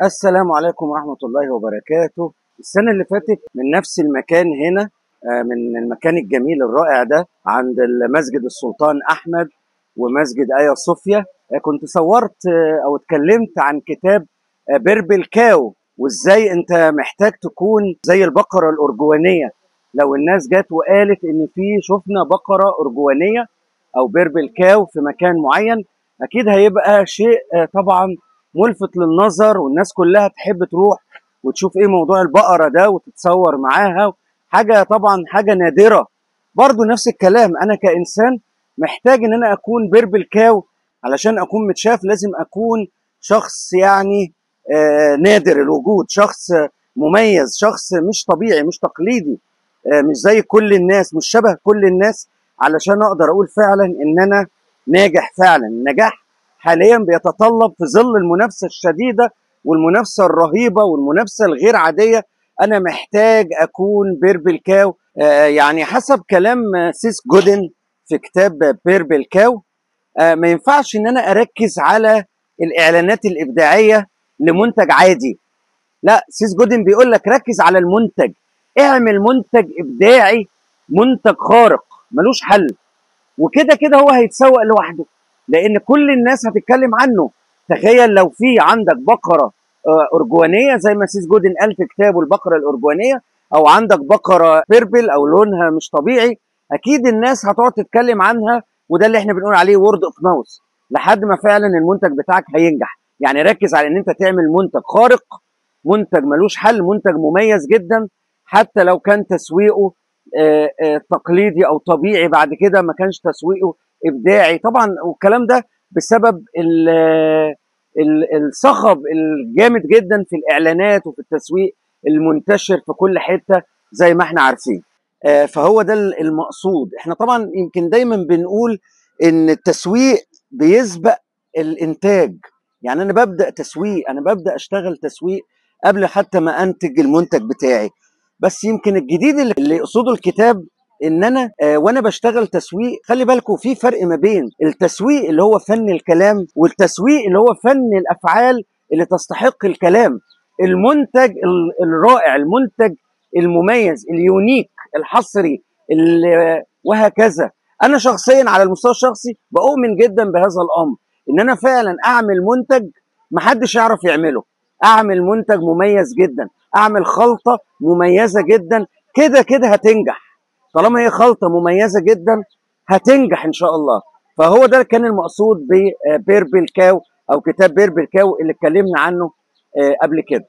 السلام عليكم ورحمة الله وبركاته. السنة اللي فاتت من نفس المكان هنا، من المكان الجميل الرائع ده عند مسجد السلطان أحمد ومسجد آيا صوفيا، كنت صورت أو اتكلمت عن كتاب بيربل كاو، وإزاي أنت محتاج تكون زي البقرة الأرجوانية. لو الناس جت وقالت إن في شفنا بقرة أرجوانية أو بيربل كاو في مكان معين، أكيد هيبقى شيء طبعا ملفت للنظر، والناس كلها تحب تروح وتشوف ايه موضوع البقرة ده وتتصور معاها. حاجة طبعا حاجة نادرة. برضو نفس الكلام، انا كإنسان محتاج ان انا اكون بيربل كاو. علشان اكون متشاف لازم اكون شخص يعني نادر الوجود، شخص مميز، شخص مش طبيعي، مش تقليدي، مش زي كل الناس، مش شبه كل الناس، علشان اقدر اقول فعلا ان انا ناجح. فعلا النجاح حاليا بيتطلب في ظل المنافسه الشديده والمنافسه الرهيبه والمنافسه الغير عاديه، انا محتاج اكون بيربل كاو. يعني حسب كلام سيس جودن في كتاب بيربل كاو، ما ينفعش ان انا اركز على الاعلانات الابداعيه لمنتج عادي. لا، سيس جودن بيقول لك ركز على المنتج، اعمل منتج ابداعي، منتج خارق ملوش حل، وكده كده هو هيتسوق لوحده لان كل الناس هتتكلم عنه. تخيل لو في عندك بقره ارجوانيه زي ما سيس جودن قال في كتابه البقره الارجوانيه، او عندك بقره بيربل او لونها مش طبيعي، اكيد الناس هتقعد تتكلم عنها، وده اللي احنا بنقول عليه وورد اوف ماوث، لحد ما فعلا المنتج بتاعك هينجح. يعني ركز على ان انت تعمل منتج خارق، منتج ملوش حل، منتج مميز جدا، حتى لو كان تسويقه تقليدي او طبيعي، بعد كده ما كانش تسويقه ابداعي طبعا. والكلام ده بسبب الصخب الجامد جدا في الاعلانات وفي التسويق المنتشر في كل حته زي ما احنا عارفين. فهو ده المقصود. احنا طبعا يمكن دايما بنقول ان التسويق بيسبق الانتاج. يعني انا ببدا تسويق، انا ببدا اشتغل تسويق قبل حتى ما انتج المنتج بتاعي. بس يمكن الجديد اللي يقصده الكتاب ان انا وانا بشتغل تسويق، خلي بالكم في فرق ما بين التسويق اللي هو فن الكلام والتسويق اللي هو فن الافعال اللي تستحق الكلام. المنتج الرائع، المنتج المميز، اليونيك، الحصري، وهكذا. انا شخصيا على المستوى الشخصي بؤمن جدا بهذا الامر، ان انا فعلا اعمل منتج محدش يعرف يعمله، اعمل منتج مميز جدا، اعمل خلطه مميزه جدا، كده كده هتنجح. طالما هي خلطه مميزه جدا هتنجح ان شاء الله. فهو ده كان المقصود ببيربل كاو او كتاب بيربل كاو اللي اتكلمنا عنه قبل كده.